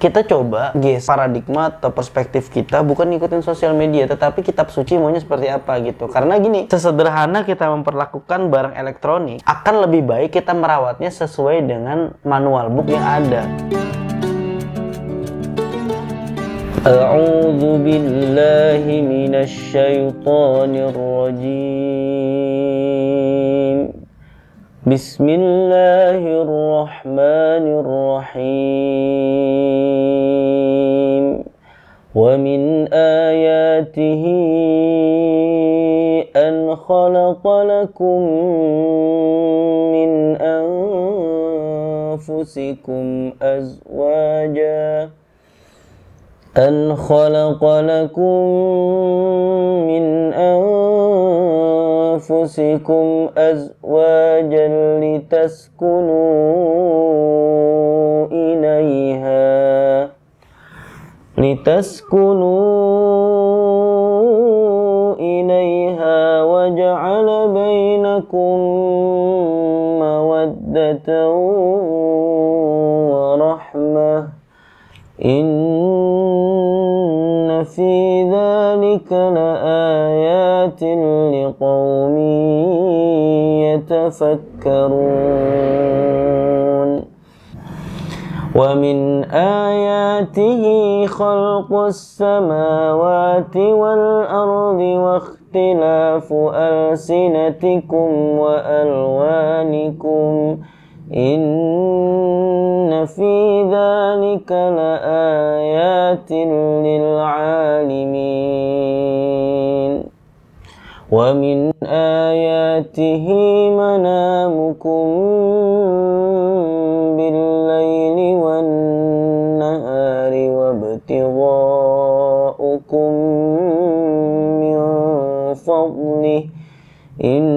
kita coba paradigma atau perspektif kita bukan ngikutin sosial media, tetapi kitab suci maunya seperti apa gitu. Karena gini, sesederhana kita memperlakukan barang elektronik, akan lebih baik kita merawatnya sesuai dengan manual book yang ada. A'udzu billahi minasy syaithanir rajim. Bismillahirrahmanirrahim. Wa min ayatihi an khalaqa lakum min anfusikum azwaja أن خلق لكم من أنفسكم أزواجا لتسكنوا إليها وجعل بينكم مودة ورحمة إن في ذلك لآيات لقوم يتفكرون ومن آياته خلق السماوات والأرض واختلاف ألسنتكم وألوانكم إن في ذلك لآيات للعالمين ومن آياته منامكم بالليل والنهار وابتغاؤكم من فضله إن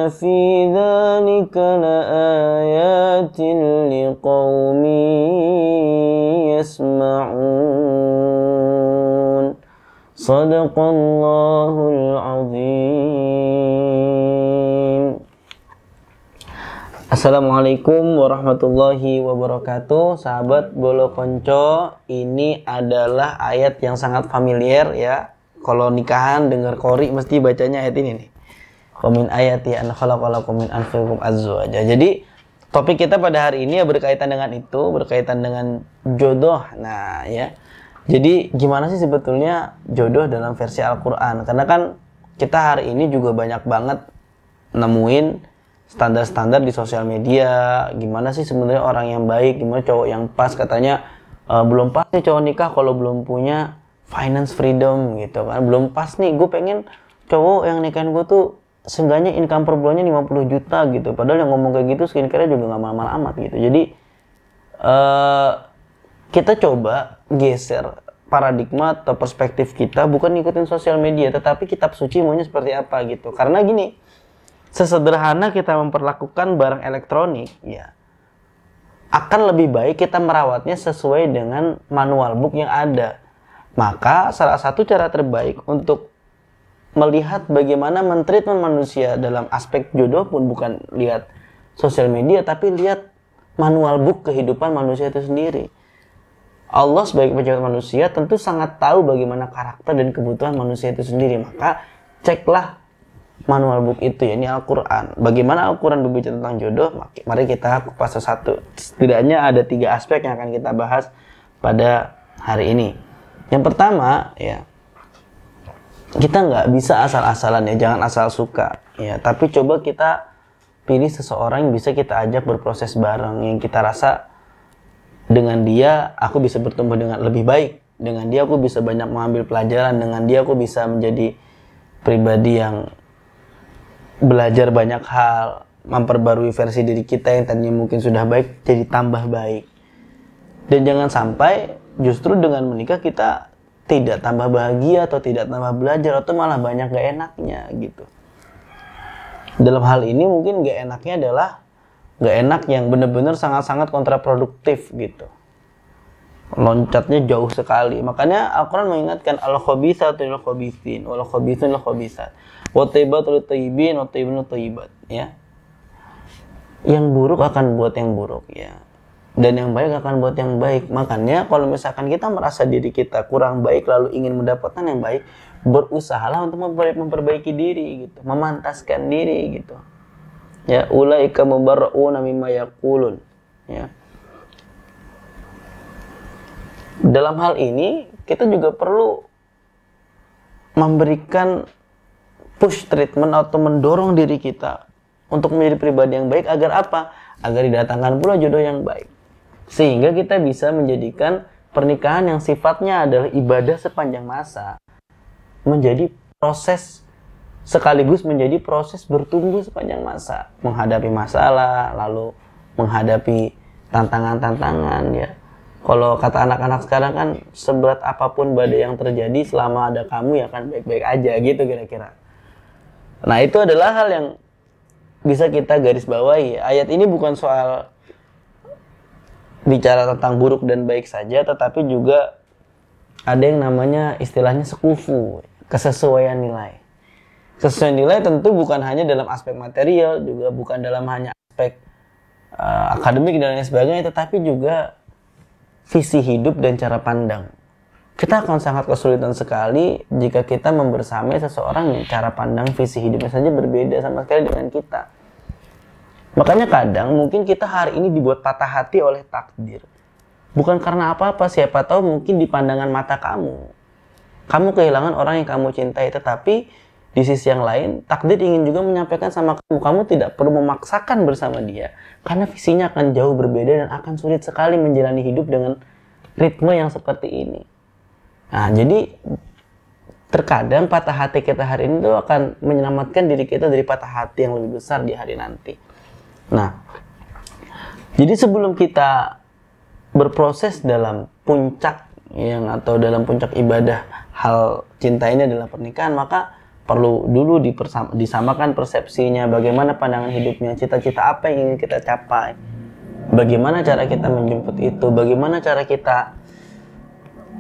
في ذلك لآيات لقوم يسمعون صدق الله العظيم. Assalamualaikum warahmatullahi wabarakatuh. Sahabat Bolo Konco, ini adalah ayat yang sangat familiar ya. Kalau nikahan dengar qori mesti bacanya ayat ini nih. Wa min ayati an khalaqalakum min anfusikum azwaja. Jadi topik kita pada hari ini ya berkaitan dengan itu, berkaitan dengan jodoh. Nah, ya. Jadi gimana sih sebetulnya jodoh dalam versi Al-Qur'an? Karena kan kita hari ini juga banyak banget nemuin standar-standar di sosial media. Gimana sih sebenarnya orang yang baik, gimana cowok yang pas, katanya belum pas nih cowok nikah kalau belum punya finance freedom gitu kan. Belum pas nih, gue pengen cowok yang nikahin gue tuh seenggaknya income per bulannya 50 juta gitu. Padahal yang ngomong kayak gitu skincare juga gak mahal-mahal amat gitu. Jadi kita coba geser paradigma atau perspektif kita bukan ngikutin sosial media, tetapi kitab suci maunya seperti apa gitu. Karena gini, sesederhana kita memperlakukan barang elektronik ya, akan lebih baik kita merawatnya sesuai dengan manual book yang ada. Maka salah satu cara terbaik untuk melihat bagaimana mentreatment manusia dalam aspek jodoh pun bukan lihat sosial media, tapi lihat manual book kehidupan manusia itu sendiri. Allah sebagai pencipta manusia tentu sangat tahu bagaimana karakter dan kebutuhan manusia itu sendiri. Maka ceklah manual book itu, ya ini Al-Quran. Bagaimana Al-Quran berbicara tentang jodoh? Mari kita kupas satu. Setidaknya ada 3 aspek yang akan kita bahas pada hari ini. Yang pertama ya, kita nggak bisa asal-asalan ya, jangan asal suka ya, tapi coba kita pilih seseorang yang bisa kita ajak berproses bareng, yang kita rasa dengan dia aku bisa bertumbuh dengan lebih baik, dengan dia aku bisa banyak mengambil pelajaran, dengan dia aku bisa menjadi pribadi yang belajar banyak hal, memperbarui versi diri kita yang tadinya mungkin sudah baik jadi tambah baik. Dan jangan sampai justru dengan menikah kita tidak tambah bahagia atau tidak tambah belajar atau malah banyak gak enaknya gitu. Dalam hal ini mungkin gak enaknya adalah gak enak yang benar-benar sangat-sangat kontraproduktif gitu. Loncatnya jauh sekali. Makanya Al-Quran mengingatkan al-khabithatu lil-khabithin wal-khabithun lil-khabithat wa tayyibatu lit-tayyibin wa tayyibun lit-tayyibat ya. Yang buruk akan buat yang buruk ya. dan yang baik akan buat yang baik. Makanya kalau misalkan kita merasa diri kita kurang baik lalu ingin mendapatkan yang baik, berusahalah untuk memperbaiki diri gitu, memantaskan diri gitu. Ya, ulaika mubarrauna mimma yaqulun. Ya. Dalam hal ini kita juga perlu memberikan push treatment atau mendorong diri kita untuk menjadi pribadi yang baik agar apa? Agar didatangkan pula jodoh yang baik. Sehingga kita bisa menjadikan pernikahan yang sifatnya adalah ibadah sepanjang masa menjadi proses, sekaligus menjadi proses bertumbuh sepanjang masa, menghadapi masalah, lalu menghadapi tantangan-tantangan ya. Kalau kata anak-anak sekarang kan, seberat apapun badai yang terjadi, selama ada kamu ya akan baik-baik aja gitu kira-kira. Nah, itu adalah hal yang bisa kita garis bawahi. Ayat ini bukan soal bicara tentang buruk dan baik saja, tetapi juga ada yang namanya istilahnya sekufu, kesesuaian nilai. Kesesuaian nilai tentu bukan hanya dalam aspek material, juga bukan dalam hanya aspek akademik dan lain sebagainya, tetapi juga visi hidup dan cara pandang. Kita akan sangat kesulitan sekali jika kita membersamai seseorang yang cara pandang visi hidupnya saja berbeda sama sekali dengan kita. Makanya kadang mungkin kita hari ini dibuat patah hati oleh takdir. Bukan karena apa-apa, siapa tahu mungkin di pandangan mata kamu kehilangan orang yang kamu cintai, tetapi di sisi yang lain takdir ingin juga menyampaikan sama kamu tidak perlu memaksakan bersama dia, karena visinya akan jauh berbeda dan akan sulit sekali menjalani hidup dengan ritme yang seperti ini. Nah, jadi terkadang patah hati kita hari ini tuh akan menyelamatkan diri kita dari patah hati yang lebih besar di hari nanti. Nah, jadi sebelum kita berproses dalam puncak atau dalam puncak ibadah hal cinta ini adalah pernikahan, maka perlu dulu disamakan persepsinya, bagaimana pandangan hidupnya, cita-cita apa yang ingin kita capai, bagaimana cara kita menjemput itu, bagaimana cara kita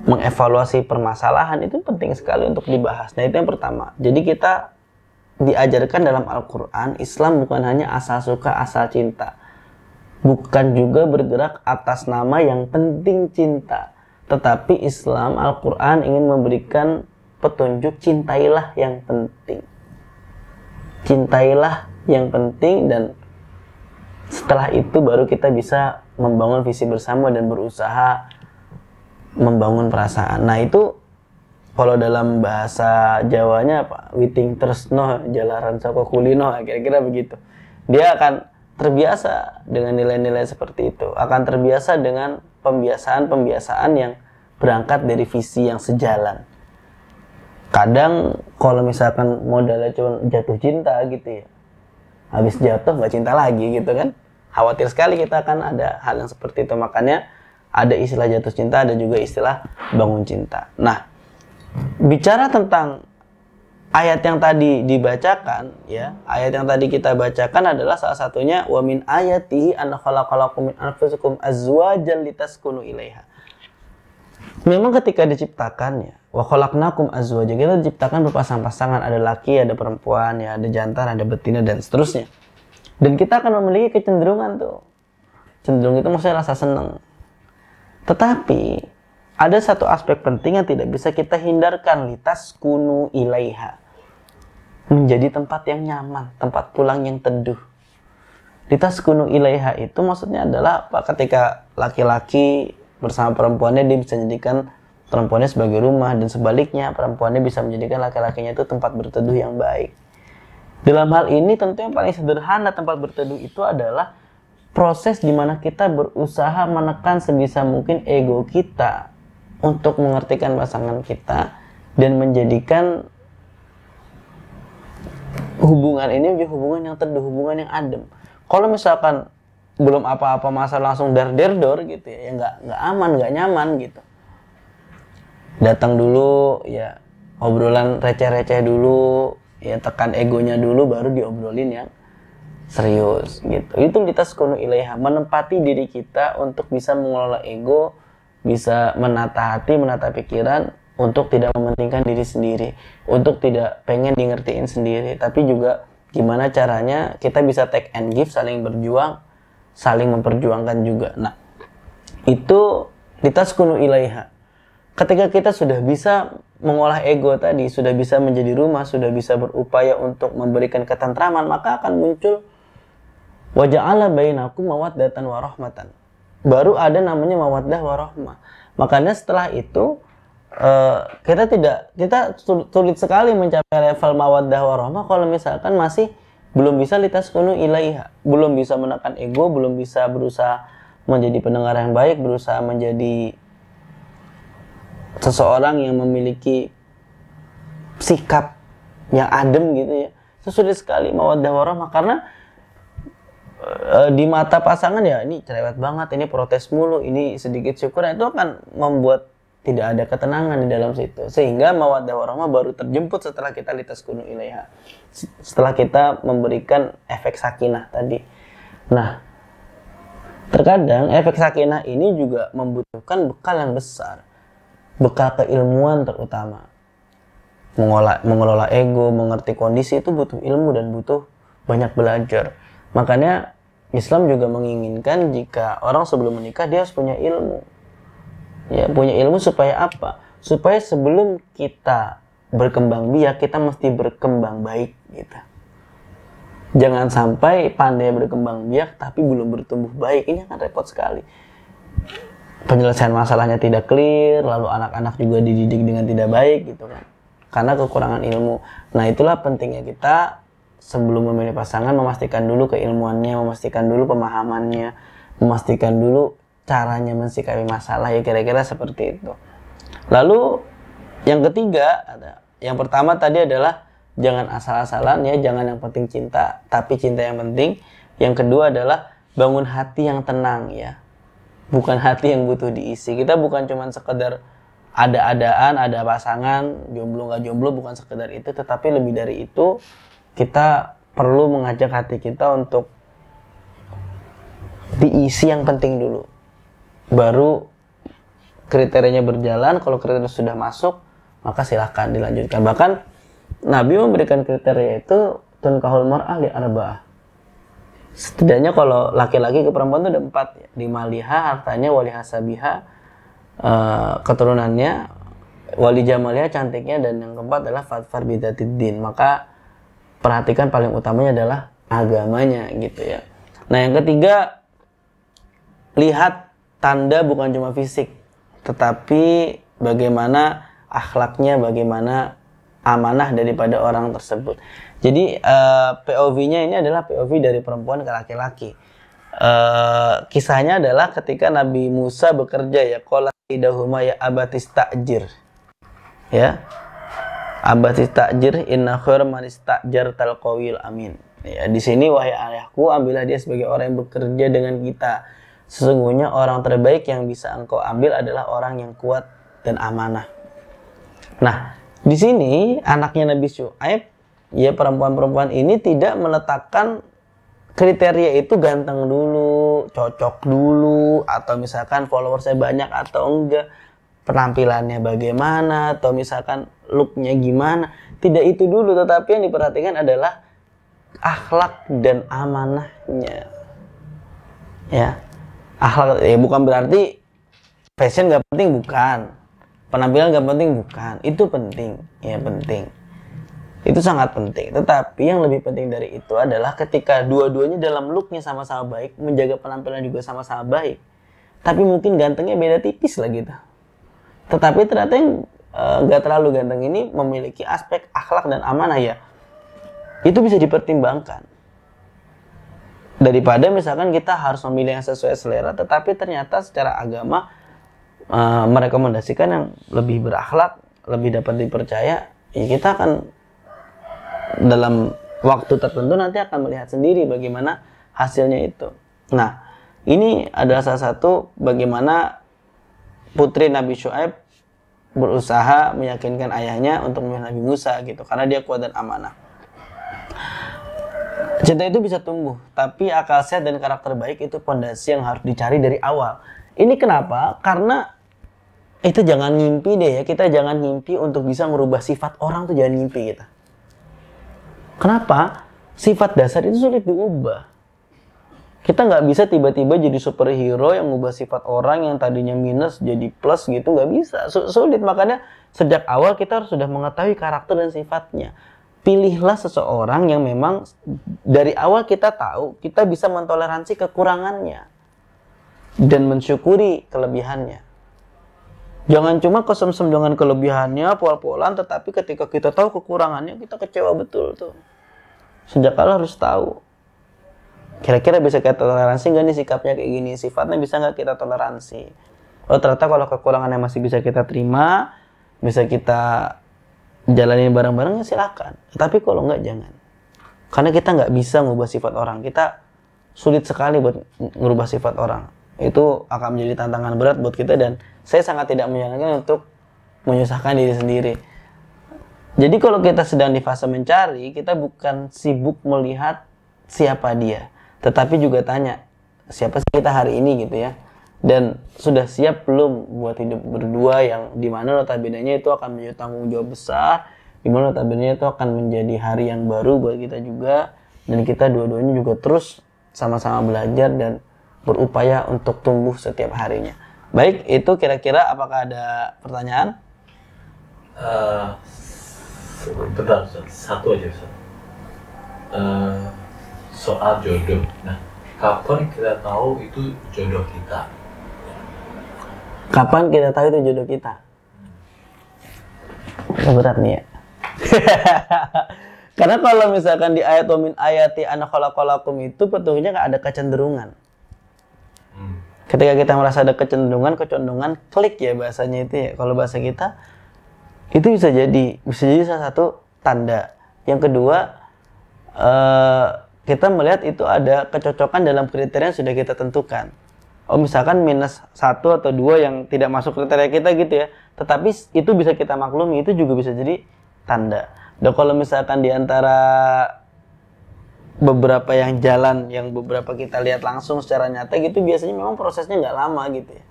mengevaluasi permasalahan, itu penting sekali untuk dibahas. Nah, itu yang pertama. Jadi kita diajarkan dalam Al-Quran, Islam bukan hanya asal suka, asal cinta. Bukan juga bergerak atas nama yang penting cinta. Tetapi Islam, Al-Quran ingin memberikan petunjuk, cintailah yang penting. Cintailah yang penting, dan setelah itu baru kita bisa membangun visi bersama dan berusaha membangun perasaan. Nah, itu kalau dalam bahasa Jawanya apa? Witing tresno jalaran saka kulino, kira-kira begitu. Dia akan terbiasa dengan nilai-nilai seperti itu, akan terbiasa dengan pembiasaan-pembiasaan yang berangkat dari visi yang sejalan. Kadang kalau misalkan modalnya cuma jatuh cinta gitu ya, habis jatuh nggak cinta lagi gitu kan, khawatir sekali kita akan ada hal yang seperti itu. Makanya ada istilah jatuh cinta, ada juga istilah bangun cinta. Nah, bicara tentang ayat yang tadi dibacakan, ya, ayat yang tadi kita bacakan adalah salah satunya wa min ayatihi an khalaqalakum min anfusikum azwajan litaskunu ilaiha. Memang ketika diciptakannya, wa khalaqnakum azwajan, kita diciptakan berpasang-pasangan, ada laki, ada perempuan, ya, ada jantan, ada betina dan seterusnya. Dan kita akan memiliki kecenderungan tuh. Cenderung itu maksudnya rasa senang. Tetapi ada satu aspek penting yang tidak bisa kita hindarkan, litaskunu ilaiha. Menjadi tempat yang nyaman, tempat pulang yang teduh. Litaskunu ilaiha itu maksudnya adalah apa? Ketika laki-laki bersama perempuannya, dia bisa menjadikan perempuannya sebagai rumah, dan sebaliknya perempuannya bisa menjadikan laki-lakinya itu tempat berteduh yang baik. Dalam hal ini tentu yang paling sederhana tempat berteduh itu adalah proses di mana kita berusaha menekan sebisa mungkin ego kita untuk mengertikan pasangan kita dan menjadikan hubungan ini menjadi hubungan yang teduh, hubungan yang adem. Kalau misalkan belum apa-apa masa langsung der-der-dor gitu ya nggak aman, nggak nyaman gitu. Datang dulu ya, obrolan receh-receh dulu, ya tekan egonya dulu, baru diobrolin yang serius gitu. Itu litaskunu ilaiha, menempati diri kita untuk bisa mengelola ego, bisa menata hati, menata pikiran, untuk tidak mementingkan diri sendiri, untuk tidak pengen di ngertiin sendiri, tapi juga gimana caranya kita bisa take and give, saling berjuang, saling memperjuangkan juga. Nah, itu litaskunu ilaiha. Ketika kita sudah bisa mengolah ego tadi, sudah bisa menjadi rumah, sudah bisa berupaya untuk memberikan ketentraman, maka akan muncul wa ja'ala bainakum mawaddatan wa rahmatan. Baru ada namanya mawaddah warahmah. Makanya setelah itu kita sulit sekali mencapai level mawaddah warahmah kalau misalkan masih belum bisa litaskunu ilaiha, belum bisa menekan ego, belum bisa berusaha menjadi pendengar yang baik, berusaha menjadi seseorang yang memiliki sikap yang adem gitu ya. Itu sulit sekali mawaddah warahmah karena di mata pasangan ya ini cerewet banget, ini protes mulu, ini sedikit syukur, itu akan membuat tidak ada ketenangan di dalam situ. Sehingga mawaddah warahmah baru terjemput setelah kita litaskunu ilaiha. Setelah kita memberikan efek sakinah tadi. Nah, terkadang efek sakinah ini juga membutuhkan bekal yang besar. Bekal keilmuan terutama. Mengelola ego, mengerti kondisi itu butuh ilmu dan butuh banyak belajar. Makanya Islam juga menginginkan jika orang sebelum menikah dia harus punya ilmu. Ya, punya ilmu supaya apa? Supaya sebelum kita berkembang biak, kita mesti berkembang baik gitu. Jangan sampai pandai berkembang biak tapi belum bertumbuh baik. Ini akan repot sekali. Penyelesaian masalahnya tidak clear, lalu anak-anak juga dididik dengan tidak baik gitu kan. Karena kekurangan ilmu. Nah, itulah pentingnya kita sebelum memilih pasangan memastikan dulu keilmuannya, memastikan dulu pemahamannya, memastikan dulu caranya mensikapi masalah, ya kira-kira seperti itu. Lalu yang ketiga, yang pertama tadi adalah jangan asal-asalan ya, jangan yang penting cinta, tapi cinta yang penting. Yang kedua adalah bangun hati yang tenang ya, bukan hati yang butuh diisi. Kita bukan cuma sekedar ada-adaan, ada pasangan, jomblo nggak jomblo, bukan sekedar itu, tetapi lebih dari itu kita perlu mengajak hati kita untuk diisi yang penting dulu. Baru kriterianya berjalan. Kalau kriteria sudah masuk, maka silahkan dilanjutkan. Bahkan Nabi memberikan kriteria itu tunkahul mar'ah li arba'ah. Setidaknya kalau laki-laki ke perempuan itu ada 4 ya. Di maliha, hartanya, wali hasabiha, keturunannya, wali jamaliha, cantiknya, dan yang keempat adalah fadfar bidzatiddin. Maka perhatikan paling utamanya adalah agamanya gitu ya. Nah, yang ketiga, lihat tanda bukan cuma fisik, tetapi bagaimana akhlaknya, bagaimana amanah daripada orang tersebut. Jadi POV-nya ini adalah POV dari perempuan ke laki-laki. Kisahnya adalah ketika Nabi Musa bekerja ya, qala idahuma ya abatis ta'jir. Ya. Abatis ta'jir inna khair man ista'jar tal qawil amin. Ya, di sini wahai ayahku, ambillah dia sebagai orang yang bekerja dengan kita. Sesungguhnya orang terbaik yang bisa engkau ambil adalah orang yang kuat dan amanah. Nah, di sini anaknya Nabi Syuaib, ya perempuan-perempuan ini tidak meletakkan kriteria itu ganteng dulu, cocok dulu, atau misalkan followersnya banyak atau enggak, penampilannya bagaimana, atau misalkan looknya gimana. Tidak itu dulu, tetapi yang diperhatikan adalah akhlak dan amanahnya. Ya. Akhlak ya bukan berarti fashion gak penting, bukan. Penampilan gak penting, bukan. Itu penting, ya penting. Itu sangat penting. Tetapi yang lebih penting dari itu adalah ketika dua-duanya dalam looknya sama-sama baik, menjaga penampilan juga sama-sama baik, tapi mungkin gantengnya beda tipis lah gitu. Tetapi ternyata yang gak terlalu ganteng ini memiliki aspek akhlak dan amanah ya, itu bisa dipertimbangkan. Daripada misalkan kita harus memilih yang sesuai selera, tetapi ternyata secara agama merekomendasikan yang lebih berakhlak, lebih dapat dipercaya, ya kita akan dalam waktu tertentu nanti akan melihat sendiri bagaimana hasilnya itu. Nah, ini adalah salah satu bagaimana putri Nabi Syuaib berusaha meyakinkan ayahnya untuk memilih Nabi Musa gitu, karena dia kuat dan amanah. Cinta itu bisa tumbuh, tapi akal sehat dan karakter baik itu fondasi yang harus dicari dari awal. Ini kenapa? Karena itu jangan ngimpi deh ya, kita jangan ngimpi untuk bisa merubah sifat orang, tuh jangan ngimpi kita. Kenapa? Sifat dasar itu sulit diubah. Kita nggak bisa tiba-tiba jadi superhero yang ngubah sifat orang yang tadinya minus jadi plus gitu, nggak bisa. Sulit. Makanya sejak awal kita harus sudah mengetahui karakter dan sifatnya. Pilihlah seseorang yang memang dari awal kita tahu kita bisa mentoleransi kekurangannya dan mensyukuri kelebihannya. Jangan cuma kesemsem dengan kelebihannya, pol-polan, tetapi ketika kita tahu kekurangannya kita kecewa betul tuh. Sejak awal harus tahu. Kira-kira bisa kita toleransi nggak nih sikapnya kayak gini, sifatnya bisa nggak kita toleransi. Oh ternyata kalau kekurangannya masih bisa kita terima, bisa kita jalanin bareng-bareng ya silakan. Tapi kalau nggak jangan. Karena kita nggak bisa ngubah sifat orang. Kita sulit sekali buat ngubah sifat orang. Itu akan menjadi tantangan berat buat kita dan saya sangat tidak menyarankan untuk menyusahkan diri sendiri. Jadi kalau kita sedang di fase mencari, kita bukan sibuk melihat siapa dia, tetapi juga tanya siapa sih kita hari ini gitu ya, dan sudah siap belum buat hidup berdua yang dimana notabene-nya itu akan menjadi tanggung jawab besar, dimana notabene-nya itu akan menjadi hari yang baru buat kita juga, dan kita dua-duanya juga terus sama-sama belajar dan berupaya untuk tumbuh setiap harinya. Baik, itu kira-kira apakah ada pertanyaan? Bentar, satu aja Ustaz. Soal jodoh. Nah, kapan kita tahu itu jodoh kita? Kapan kita tahu itu jodoh kita? Berat nih ya. Karena kalau misalkan di ayat wa min ayati ana khalaqalakum itu petunjuknya ada kecenderungan. Ketika kita merasa ada kecenderungan klik ya bahasanya itu ya. Kalau bahasa kita itu bisa jadi salah satu tanda. Yang kedua, kita melihat itu ada kecocokan dalam kriteria yang sudah kita tentukan. Oh misalkan minus 1 atau 2 yang tidak masuk kriteria kita gitu ya, tetapi itu bisa kita maklumi, itu juga bisa jadi tanda. Dan kalau misalkan di antara beberapa yang jalan, yang beberapa kita lihat langsung secara nyata gitu, biasanya memang prosesnya nggak lama gitu ya.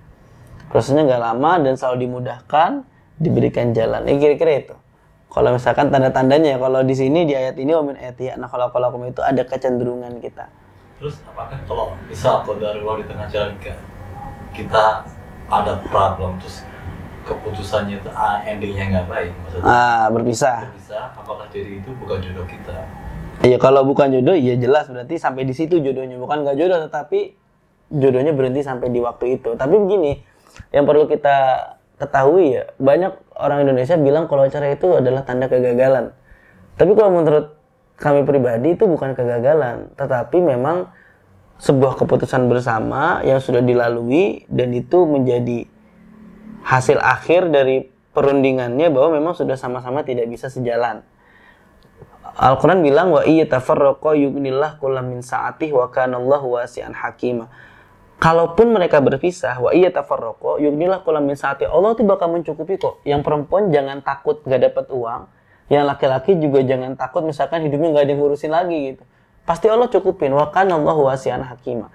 Prosesnya nggak lama dan selalu dimudahkan, diberikan jalan. Kira-kira itu. Kalau misalkan tanda-tandanya, kalau di sini di ayat ini wamin ayati ana khalaqalakum itu ada kecenderungan kita. Terus apakah kalau misal qadarullah di tengah jalan kita ada problem terus keputusannya itu endingnya nggak baik, maksudnya berpisah. Apakah diri itu bukan jodoh kita? Iya, kalau bukan jodoh ya jelas berarti sampai di situ jodohnya, bukan nggak jodoh tetapi jodohnya berhenti sampai di waktu itu. Tapi begini, yang perlu kita ketahui ya, banyak orang Indonesia bilang kalau cerai itu adalah tanda kegagalan. Tapi kalau menurut kami pribadi itu bukan kegagalan, tetapi memang sebuah keputusan bersama yang sudah dilalui dan itu menjadi hasil akhir dari perundingannya bahwa memang sudah sama-sama tidak bisa sejalan. Al-Quran bilang wa iyatafarraqa yughnillahu kullam min sa'atihi wa kana Allahu wasi'an hakima. Kalaupun mereka berpisah, wa iyatafarraqa yughnillahu kullam min sa'atihi, Allah tuh bakal mencukupi kok. Yang perempuan jangan takut gak dapat uang, yang laki-laki juga jangan takut misalkan hidupnya gak ada yang ngurusin lagi gitu. Pasti Allah cukupin. Wa kana Allahu wasi'an hakima.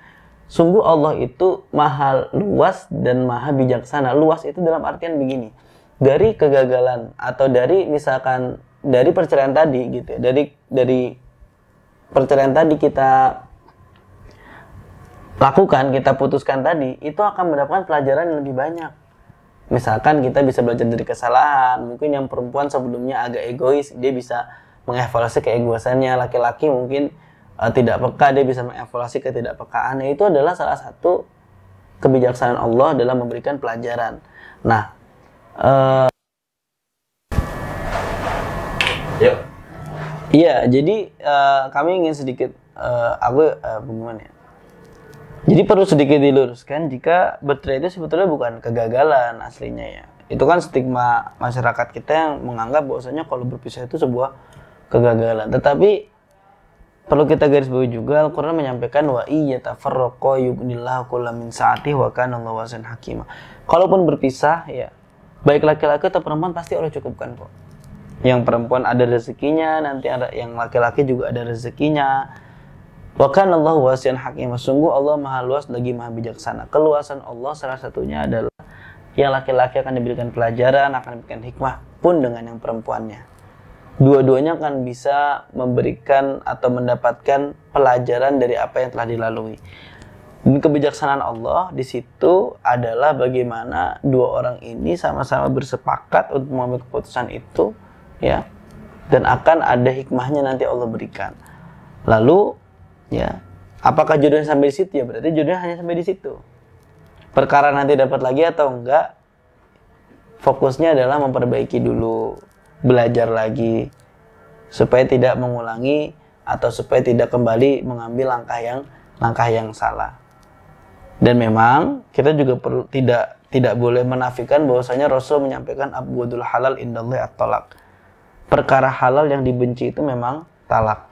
Sungguh Allah itu maha luas dan maha bijaksana. Luas itu dalam artian begini. Dari kegagalan atau dari misalkan dari perceraian tadi gitu ya. Dari perceraian tadi kita lakukan, kita putuskan tadi, itu akan mendapatkan pelajaran yang lebih banyak. Misalkan kita bisa belajar dari kesalahan. Mungkin yang perempuan sebelumnya agak egois, dia bisa mengevaluasi keegoisannya. Laki-laki mungkin tidak peka, dia bisa mengevaluasi ketidakpekaannya. Itu adalah salah satu kebijaksanaan Allah dalam memberikan pelajaran. Nah, iya, jadi kami ingin sedikit, bagaimana ya? Jadi perlu sedikit diluruskan jika bercerai itu sebetulnya bukan kegagalan aslinya ya. Itu kan stigma masyarakat kita yang menganggap bahwasanya kalau berpisah itu sebuah kegagalan. Tetapi perlu kita garis bawahi juga, Al-Quran menyampaikan wa iyatafarraqa yughnillahu kullam min sa'atihi wa kana Allahu wasi'an hakima. Kalaupun berpisah ya, baik laki-laki atau perempuan pasti Allah cukupkan kok. Yang perempuan ada rezekinya, nanti ada yang laki-laki juga ada rezekinya. Wa kana Allahu wasi'an hakima. Sungguh Allah Maha luas lagi Maha bijaksana. Keluasan Allah salah satunya adalah yang laki-laki akan diberikan pelajaran, akan diberikan hikmah pun dengan yang perempuannya. dua-duanya akan bisa memberikan atau mendapatkan pelajaran dari apa yang telah dilalui. Dan kebijaksanaan Allah di situ adalah bagaimana dua orang ini sama-sama bersepakat untuk mengambil keputusan itu, ya, dan akan ada hikmahnya nanti Allah berikan. Lalu, ya, apakah jodohnya sampai di situ? Ya berarti jodohnya hanya sampai di situ. Perkara nanti dapat lagi atau enggak, fokusnya adalah memperbaiki dulu, belajar lagi supaya tidak mengulangi atau supaya tidak kembali mengambil langkah yang salah. Dan memang kita juga perlu tidak boleh menafikan bahwasanya Rasul menyampaikan abghadul halal indallahi at-talaq. Perkara halal yang dibenci itu memang talak.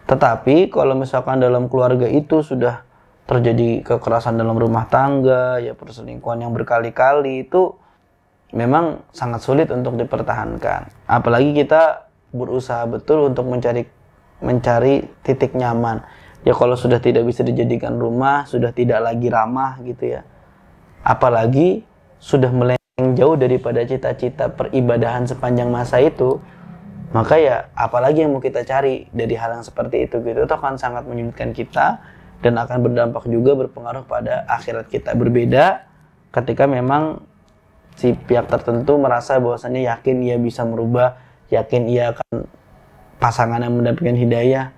Tetapi kalau misalkan dalam keluarga itu sudah terjadi kekerasan dalam rumah tangga, ya perselingkuhan yang berkali-kali, itu memang sangat sulit untuk dipertahankan. Apalagi kita berusaha betul untuk mencari titik nyaman. Ya kalau sudah tidak bisa dijadikan rumah, sudah tidak lagi ramah gitu ya. Apalagi sudah melenceng jauh daripada cita-cita peribadahan sepanjang masa itu, maka ya apalagi yang mau kita cari dari hal yang seperti itu gitu. Itu akan sangat menyulitkan kita dan akan berdampak juga berpengaruh pada akhirat kita. Berbeda ketika memang si pihak tertentu merasa bahwasannya yakin ia bisa merubah, yakin ia akan pasangan yang mendapatkan hidayah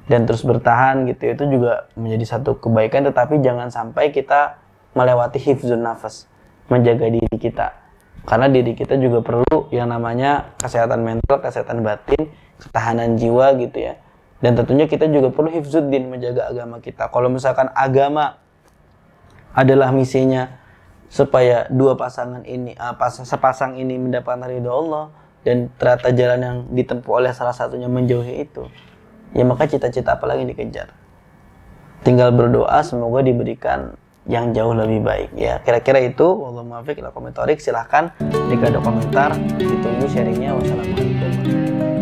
dan terus bertahan gitu. Itu juga menjadi satu kebaikan, tetapi jangan sampai kita melewati hifzun nafas, menjaga diri kita, karena diri kita juga perlu yang namanya kesehatan mental, kesehatan batin, ketahanan jiwa gitu ya. Dan tentunya kita juga perlu hifzuddin, menjaga agama kita. Kalau misalkan agama adalah misinya supaya dua pasangan ini, sepasang ini mendapatkan ridho Allah, dan ternyata jalan yang ditempuh oleh salah satunya menjauhi itu, ya maka cita-cita apa lagi dikejar? Tinggal berdoa semoga diberikan yang jauh lebih baik ya. Kira-kira itu. Wallahu muwaffiq ila aqwamit thoriq. Silahkan jika ada komentar, ditunggu sharingnya. Wassalamualaikum warahmatullahi wabarakatuh.